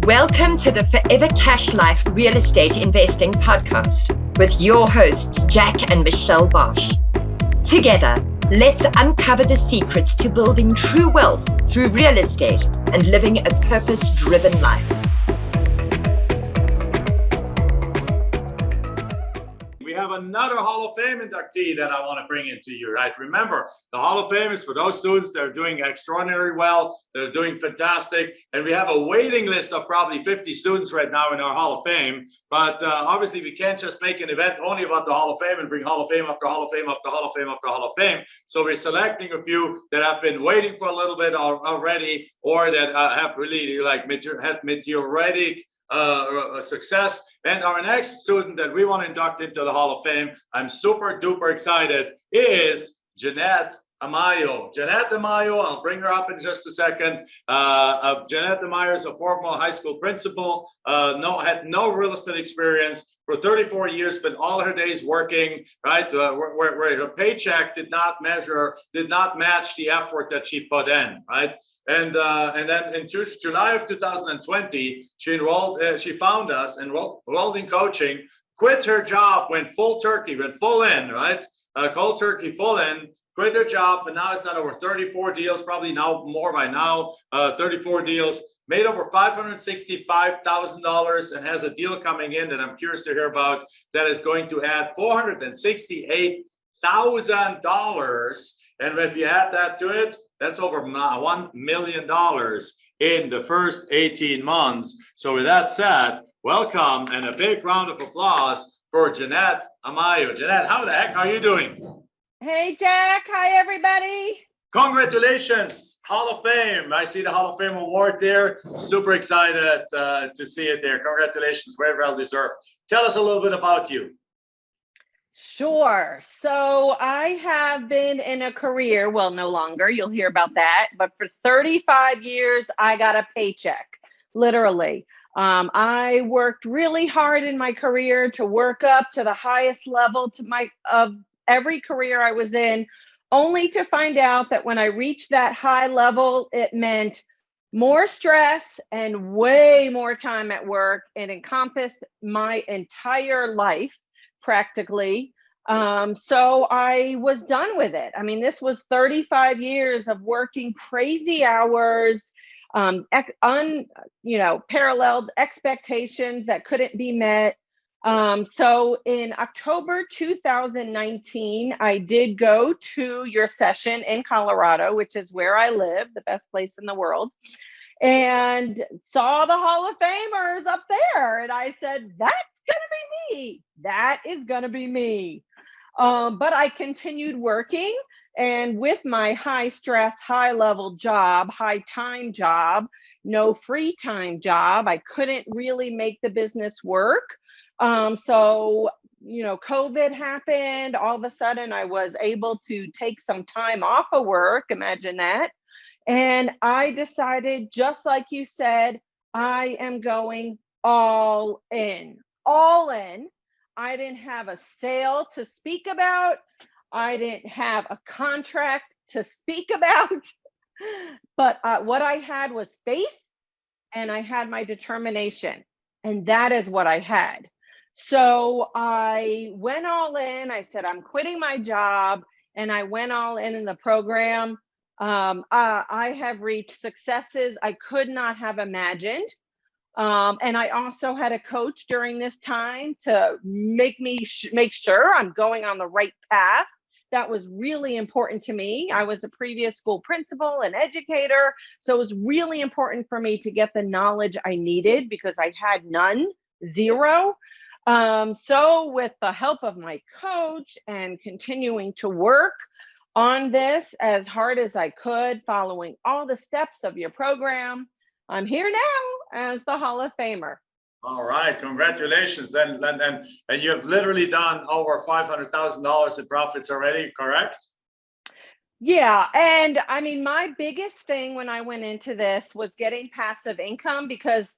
Welcome to the Forever Cash Life Real Estate Investing Podcast with your hosts, Jack and Michelle Bosh. Together, let's uncover the secrets to building true wealth through real estate and living a purpose-driven life. We have another Hall of Fame inductee that I want to bring into you, right? Remember, the Hall of Fame is for those students that are doing extraordinarily well, that are doing fantastic, and we have a waiting list of probably 50 students right now in our Hall of Fame, but obviously we can't just make an event only about the Hall of Fame and bring Hall of Fame after Hall of Fame after Hall of Fame after Hall of Fame. So we're selecting a few that have been waiting for a little bit already, or that have really had meteoric success. And our next student that we want to induct into the Hall of Fame, I'm super duper excited, is Jeanette Amayo. Jeanette Amayo, I'll bring her up in just a second. Jeanette Amayo is a former high school principal, had no real estate experience for 34 years, spent all her days working, right? Where her paycheck did not match the effort that she put in, right? And then in July of 2020, she found us, enrolled in coaching, quit her job, went full in, right? Cold turkey, full in, quit her job, but now it's done over 34 deals, probably now more by now, 34 deals, made over $565,000 and has a deal coming in that I'm curious to hear about that is going to add $468,000. And if you add that to it, that's over $1 million in the first 18 months. So with that said, welcome and a big round of applause for Jeanette Amayo. Jeanette, how the heck are you doing? Hey, Jack. Hi, everybody. Congratulations, Hall of Fame. I see the Hall of Fame award there. Super excited to see it there. Congratulations, very well deserved. Tell us a little bit about you. Sure. So I have been in a career, well, no longer, you'll hear about that, but for 35 years, I got a paycheck, literally. I worked really hard in my career to work up to the highest level of every career I was in, only to find out that when I reached that high level, it meant more stress and way more time at work. It encompassed my entire life, practically. So I was done with it. I mean, this was 35 years of working crazy hours, paralleled expectations that couldn't be met. So in October 2019, I did go to your session in Colorado, which is where I live, the best place in the world, and saw the Hall of Famers up there. And I said, that's going to be me. That is going to be me. But I continued working, and with my high stress, high level job, high time job, no free time job, I couldn't really make the business work. So, COVID happened. All of a sudden I was able to take some time off of work. Imagine that. And I decided, just like you said, I am going all in. I didn't have a sale to speak about. I didn't have a contract to speak about. But what I had was faith, and I had my determination. And that is what I had. So I went all in. I said, I'm quitting my job. And I went all in the program. I have reached successes I could not have imagined. And I also had a coach during this time to make sure I'm going on the right path. That was really important to me. I was a previous school principal and educator, so it was really important for me to get the knowledge I needed because I had none, zero. So with the help of my coach and continuing to work on this as hard as I could, following all the steps of your program, I'm here now as the Hall of Famer. All right, congratulations. And you have literally done over $500,000 in profits already, correct? Yeah, and I mean, my biggest thing when I went into this was getting passive income because,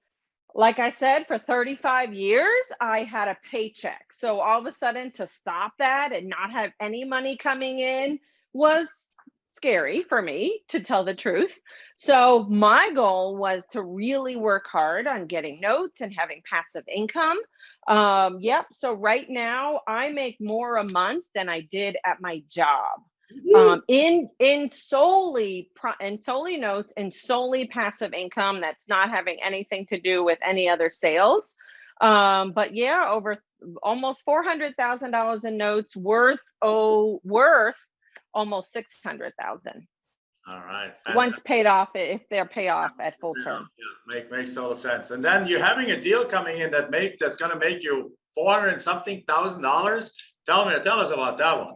like I said, for 35 years, I had a paycheck. So all of a sudden to stop that and not have any money coming in was scary for me, to tell the truth. So my goal was to really work hard on getting notes and having passive income. Yep. So right now I make more a month than I did at my job. In solely notes and solely passive income that's not having anything to do with any other sales. But yeah, over almost $400,000 in notes, worth almost 600,000 All right. once paid off, if they're pay off at full Yeah, term. yeah, makes total sense. And then you're having a deal coming in that's going to make you 400 and something $1,000. Tell us about that one.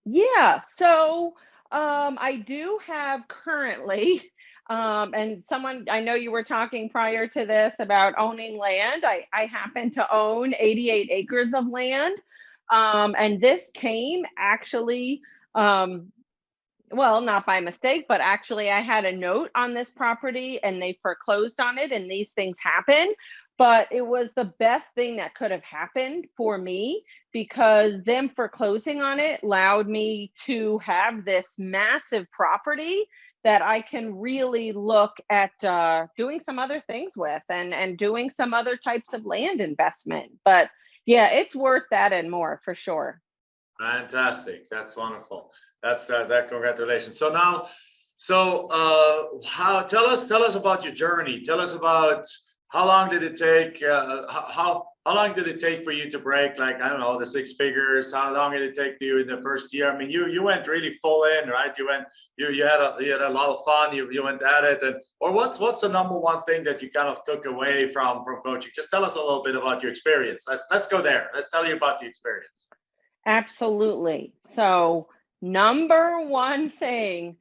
Yeah, so I do have currently, and someone, I know you were talking prior to this about owning land. I happen to own 88 acres of land. And this came actually, well, not by mistake, but actually I had a note on this property and they foreclosed on it, and these things happen. But it was the best thing that could have happened for me, because them foreclosing on it allowed me to have this massive property that I can really look at doing some other things with, and doing some other types of land investment. But yeah, it's worth that and more for sure. Fantastic. That's wonderful. That's that. Congratulations. So now, tell us about your journey. Tell us about how long did it take? How long did it take for you to break, like, I don't know, the six figures? How long did it take you in the first year? I mean, you went really full in, right? You had a lot of fun. You went at it, or what's the number one thing that you kind of took away from coaching? Just tell us a little bit about your experience. Let's go there. Let's tell you about the experience. Absolutely. So number one thing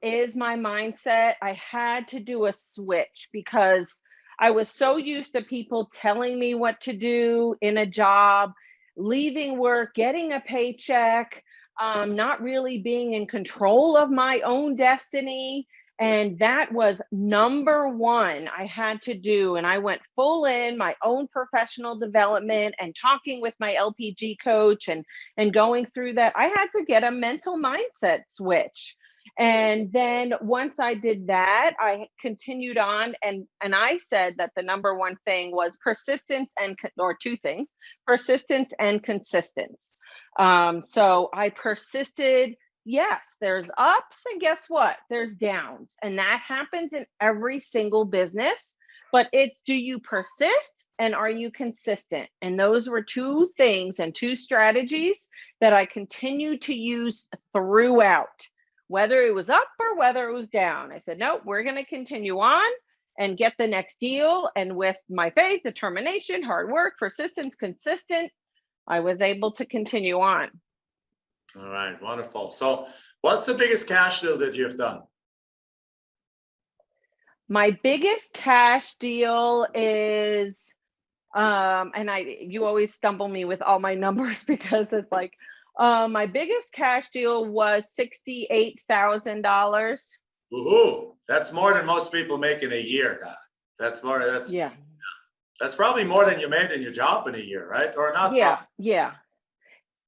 is my mindset. I had to do a switch because I was so used to people telling me what to do in a job, leaving work, getting a paycheck, not really being in control of my own destiny. And that was number one I had to do. And I went full in my own professional development and talking with my LPG coach and going through that. I had to get a mental mindset switch. And then once I did that, I continued on, and I said that the number one thing was persistence or two things, persistence and consistency. So I persisted. Yes, there's ups, and guess what? There's downs, and that happens in every single business. But it's, do you persist and are you consistent? And those were two things and two strategies that I continued to use throughout, whether it was up or whether it was down. I said, no, we're going to continue on and get the next deal. And with my faith, determination, hard work, persistence, consistent, I was able to continue on. All right, wonderful. So what's the biggest cash deal that you've done? My biggest cash deal is, and you always stumble me with all my numbers because it's like, my biggest cash deal was $68,000. Woohoo! That's more than most people make in a year. That's probably more than you made in your job in a year, right? Or not? Yeah.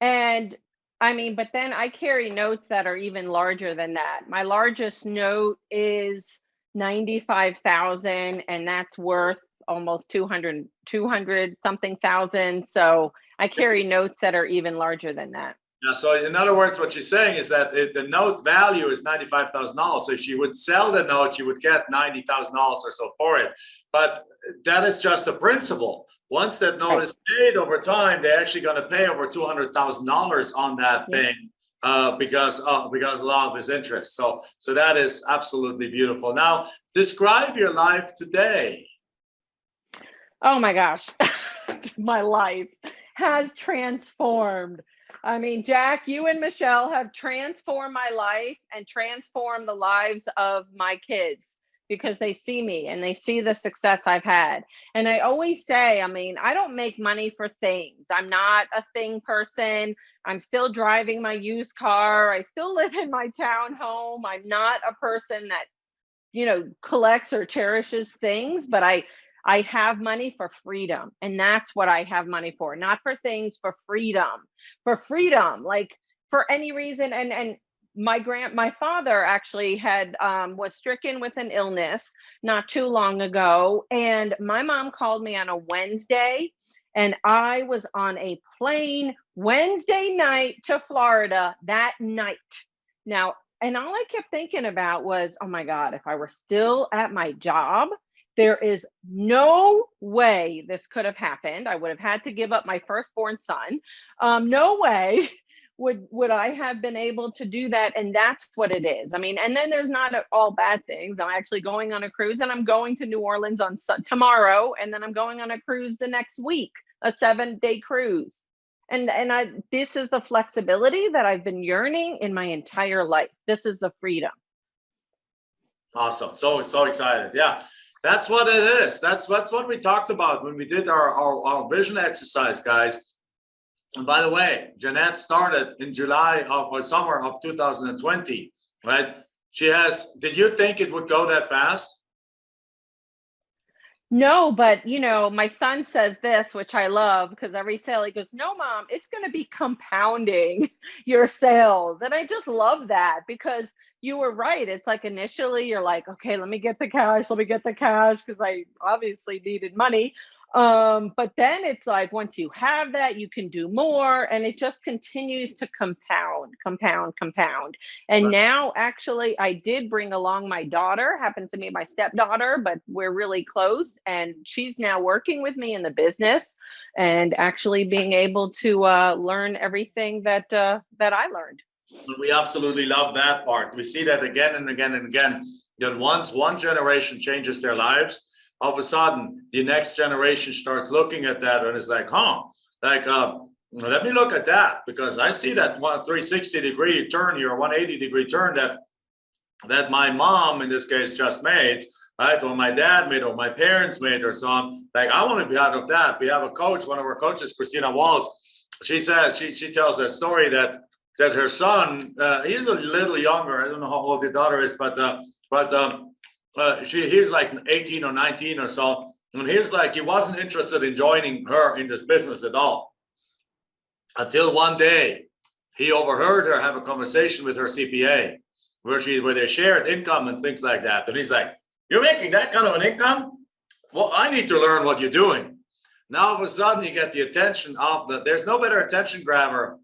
And I mean, but then I carry notes that are even larger than that. My largest note is 95,000, and that's worth almost 200 something thousand. So I carry notes that are even larger than that. Yeah, so in other words, what you're saying is that the note value is $95,000. So if she would sell the note, you would get $90,000 or so for it. But that is just the principal. Once that note is paid over time, they're actually going to pay over $200,000 on that thing because a lot of his interest. So that is absolutely beautiful. Now, describe your life today. Oh my gosh, my life has transformed. I mean, Jack, you and Michelle have transformed my life and transformed the lives of my kids, because they see me and they see the success I've had. And I always say, I mean, I don't make money for things. I'm not a thing person. I'm still driving my used car. I still live in my townhome. I'm not a person that, collects or cherishes things, but I have money for freedom. And that's what I have money for, not for things, for freedom, like for any reason. And my father actually had was stricken with an illness not too long ago, and my mom called me on a Wednesday, and I was on a plane Wednesday night to Florida that night. Now, and all I kept thinking about was, oh my God, if I were still at my job, there is no way this could have happened. I would have had to give up my firstborn son. No way would I have been able to do that. And that's what it is. I mean, and then there's not all bad things. I'm actually going on a cruise, and I'm going to New Orleans on tomorrow, and then I'm going on a cruise the next week, a 7-day cruise. And this is the flexibility that I've been yearning in my entire life. This is the freedom. Awesome. So excited. Yeah. That's what it is. That's what we talked about when we did our vision exercise, guys. And by the way, Jeanette started in July or summer of 2020, right? Did you think it would go that fast? No, but my son says this, which I love, because every sale he goes, no, Mom, it's going to be compounding your sales. And I just love that, because you were right. It's like initially you're like, okay, let me get the cash, because I obviously needed money. But then it's like, once you have that, you can do more, and it just continues to compound. And now actually I did bring along my daughter, happens to be my stepdaughter, but we're really close, and she's now working with me in the business and actually being able to learn everything that I learned. We absolutely love that part. We see that again and again and again. That once one generation changes their lives, all of a sudden the next generation starts looking at that and is like, let me look at that, because I see that 360-degree turn here, 180-degree turn that my mom in this case just made, right? Or my dad made, or my parents made, or so on. Like, I want to be out of that. We have a coach, one of our coaches, Christina Walls. She said, she tells that story that her son, he's a little younger. I don't know how old your daughter is, but he's like 18 or 19 or so. And he's like, he wasn't interested in joining her in this business at all. Until one day, he overheard her have a conversation with her CPA where they shared income and things like that. And he's like, you're making that kind of an income? Well, I need to learn what you're doing. Now, all of a sudden, you get the attention of there's no better attention grabber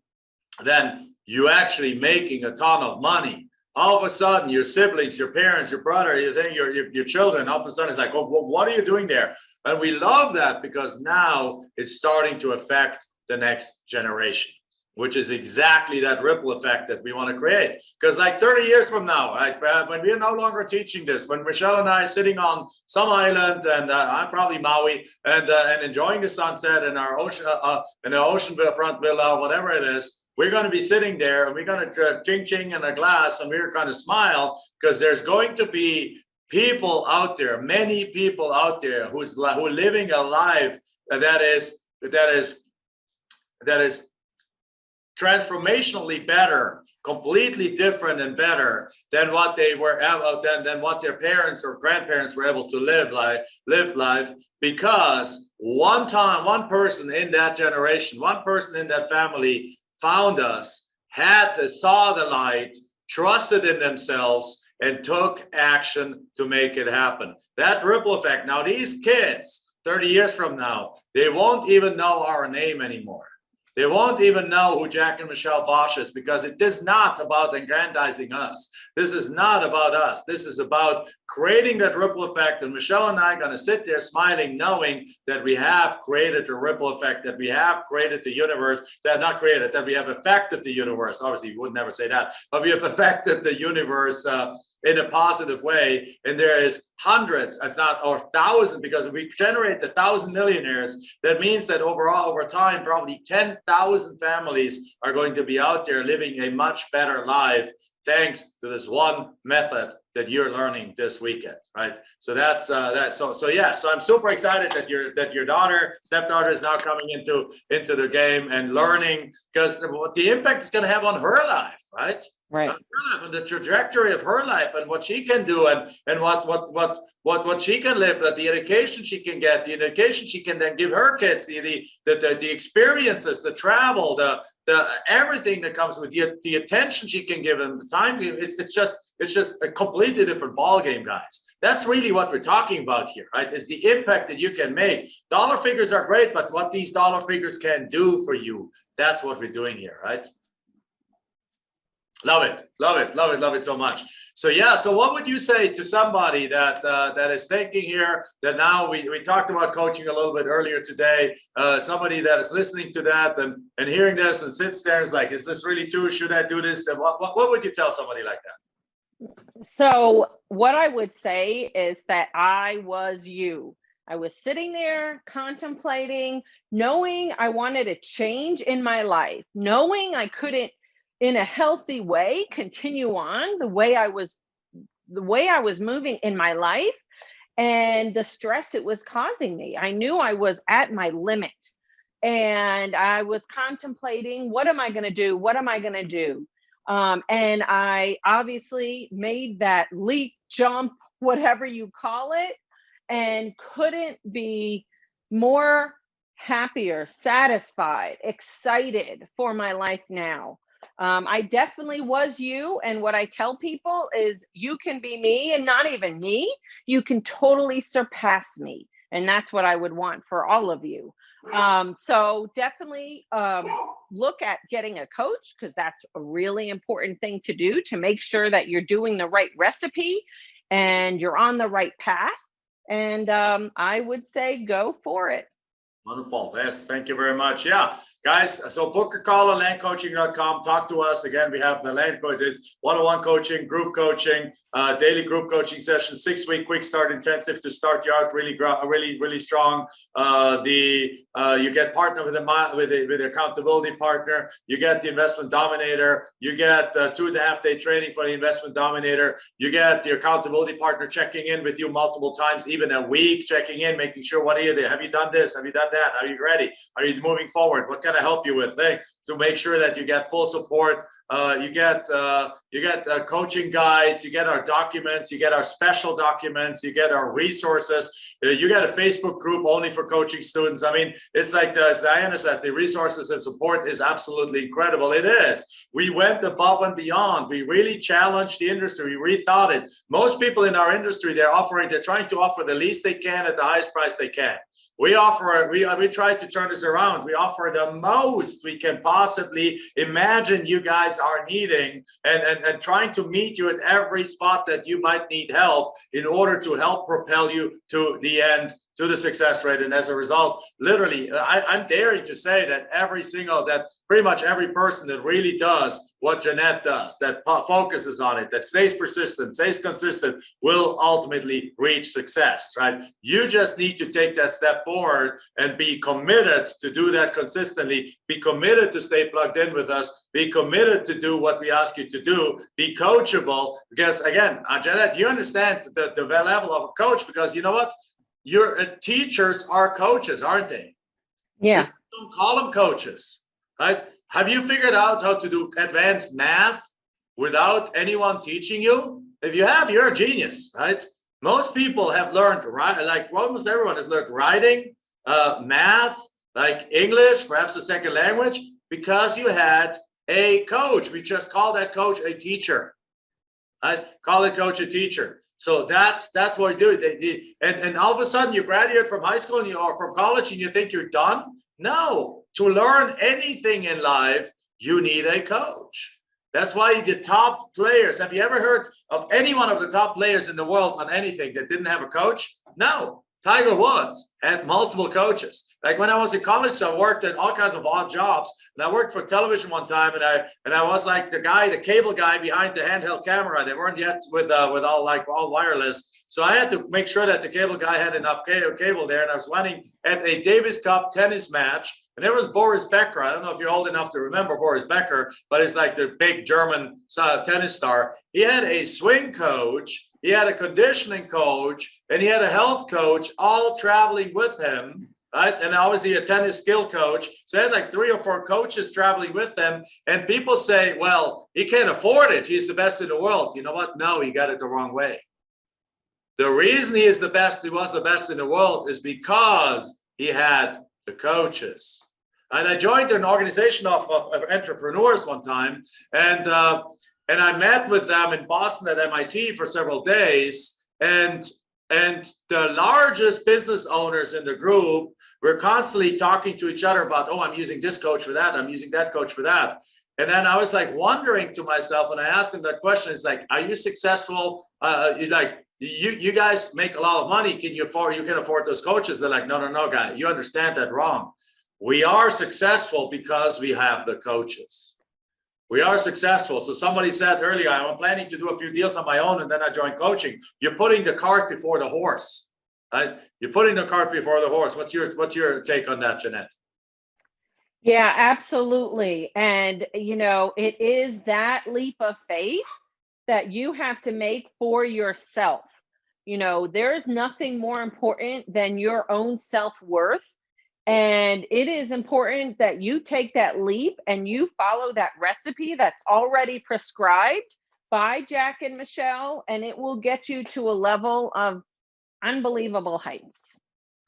than you actually making a ton of money. All of a sudden, your siblings, your parents, your brother, your children, all of a sudden it's like, oh, what are you doing there? And we love that, because now it's starting to affect the next generation, which is exactly that ripple effect that we want to create. Because like 30 years from now, when we're no longer teaching this, when Michelle and I are sitting on some island, and I'm probably Maui, and enjoying the sunset in our ocean, in the oceanfront villa, whatever it is, we're going to be sitting there, and we're going to ching in a glass, and we're going to smile, because there's going to be people out there, many people out there who are living a life that is transformationally better, completely different and better than what they were than what their parents or grandparents were able to live life, because one person in that generation, one person in that family found us, saw the light, trusted in themselves, and took action to make it happen. That ripple effect. Now, these kids, 30 years from now, they won't even know our name anymore. They won't even know who Jack and Michelle Bosch is, because it is not about aggrandizing us. This is not about us. This is about creating that ripple effect. And Michelle and I are going to sit there smiling, knowing that we have created a ripple effect, that we have created the universe, that we have affected the universe. Obviously, you would never say that, but we have affected the universe in a positive way. And there is hundreds, if not, or thousands, because if we generate 1,000 millionaires, that means that overall, over time, probably 10,000 families are going to be out there living a much better life, thanks to this one method that you're learning this weekend, right? So that's that. So I'm super excited that your stepdaughter is now coming into the game and learning, because the impact it's going to have on her life, right? Right. Her life and the trajectory of her life and what she can do and what she can live, the education she can get, the education she can then give her kids, the experiences, the travel, the everything that comes with the attention she can give them, the time. It's just a completely different ball game, guys. That's really what we're talking about here, right? Is the impact that you can make. Dollar figures are great, but what these dollar figures can do for you, that's what we're doing here, right? Love it, love it, love it, love it so much. So yeah, so what would you say to somebody that that is thinking here, that now we talked about coaching a little bit earlier today, somebody that is listening to that and hearing this and sits there and is like, is this really true? Should I do this? And what would you tell somebody like that? So what I would say is that I was you. I was sitting there contemplating, knowing I wanted a change in my life, knowing I couldn't, in a healthy way, continue on the way I was moving in my life, and the stress it was causing me. I knew I was at my limit, and I was contemplating, what am I going to do? What am I going to do? And I obviously made that leap, jump, whatever you call it, and couldn't be more happier, satisfied, excited for my life now. I definitely was you. And what I tell people is, you can be me, and not even me. You can totally surpass me. And that's what I would want for all of you. So definitely look at getting a coach, because that's a really important thing to do, to make sure that you're doing the right recipe and you're on the right path. And I would say go for it. Wonderful. Yes, thank you very much. Yeah, guys, so book a call on landcoaching.com. Talk to us. Again, we have the Land Coaches, one-on-one coaching, group coaching, daily group coaching session, 6-week quick start intensive to start you out really strong. You get partner with the accountability partner. You get the investment dominator. You get 2.5-day training for the investment dominator. You get the accountability partner checking in with you multiple times, even a week, checking in, making sure, what are you there? Have you done this? Have you done that? Are you ready? Are you moving forward? What can I help you with? To make sure that you get full support. You get coaching guides. You get our documents. You get our special documents. You get our resources. You get a Facebook group only for coaching students. I mean, it's like, as Diana said, the resources and support is absolutely incredible. It is. We went above and beyond. We really challenged the industry. We rethought it. Most people in our industry, they're trying to offer the least they can at the highest price they can. We try to turn this around. We offer the most we can possibly imagine you guys are needing, and trying to meet you at every spot that you might need help, in order to help propel you to the end, to the success rate. And as a result, literally, I'm daring to say that pretty much every person that really does what Jeanette does, that focuses on it, that stays persistent, stays consistent, will ultimately reach success, right? You just need to take that step forward and be committed to do that consistently. Be committed to stay plugged in with us. Be committed to do what we ask you to do. Be coachable, because again, Jeanette, you understand the level of a coach, because you know what? Your teachers are coaches, aren't they? Yeah. Don't call them coaches. Right? Have you figured out how to do advanced math without anyone teaching you? If you have, you're a genius, right? Most people have learned, like almost everyone has learned writing, math, like English, perhaps a second language, because you had a coach. We just call that coach a teacher. Right? Call it coach a teacher. So that's what we do. And all of a sudden you graduate from high school or from college and you think you're done. No. To learn anything in life, you need a coach. That's why the top players, have you ever heard of any one of the top players in the world on anything that didn't have a coach? No. Tiger Woods had multiple coaches. Like when I was in college, I worked at all kinds of odd jobs, and I worked for television one time, and I was like the cable guy behind the handheld camera. They weren't yet with all wireless. So I had to make sure that the cable guy had enough cable there, and I was running at a Davis Cup tennis match. And there was Boris Becker. I don't know if you're old enough to remember Boris Becker, but he's like the big German tennis star. He had a swing coach, he had a conditioning coach, and he had a health coach all traveling with him. right? And obviously a tennis skill coach. So I had like 3 or 4 coaches traveling with them. And people say, well, he can't afford it. He's the best in the world. You know what? No, you got it the wrong way. The reason he was the best in the world is because he had the coaches. And I joined an organization of entrepreneurs one time, and I met with them in Boston at MIT for several days. And the largest business owners in the group were constantly talking to each other about, oh, I'm using this coach for that, I'm using that coach for that. And then I was like wondering to myself, and I asked him that question, it's like, are you successful? You guys make a lot of money. You can afford those coaches? They're like, no, guy, you understand that wrong. We are successful because we have the coaches. We are successful. So somebody said earlier, I'm planning to do a few deals on my own and then I join coaching. You're putting the cart before the horse, right? You're putting the cart before the horse. What's your take on that, Jeanette? Yeah, absolutely. And, it is that leap of faith that you have to make for yourself. There is nothing more important than your own self-worth. And it is important that you take that leap and you follow that recipe that's already prescribed by Jack and Michelle, and it will get you to a level of unbelievable heights.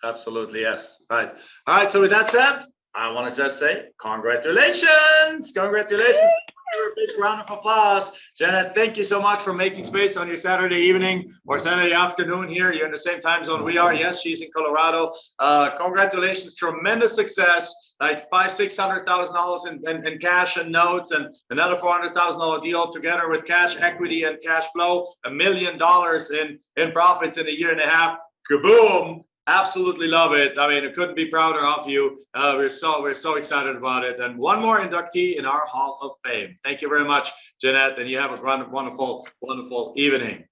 Absolutely, yes. All right. So with that said, I want to just say congratulations. A big round of applause. Jeanette, thank you so much for making space on your Saturday evening or Saturday afternoon here. You're in the same time zone we are. Yes, she's in Colorado. Congratulations, tremendous success. Like $500,000-$600,000 in cash and notes, and another $400,000 deal together with cash equity and cash flow, $1 million in profits in a year and a half. Kaboom! Absolutely love it. I mean, I couldn't be prouder of you. We're so excited about it. And one more inductee in our Hall of Fame. Thank you very much, Jeanette, and you have a wonderful evening.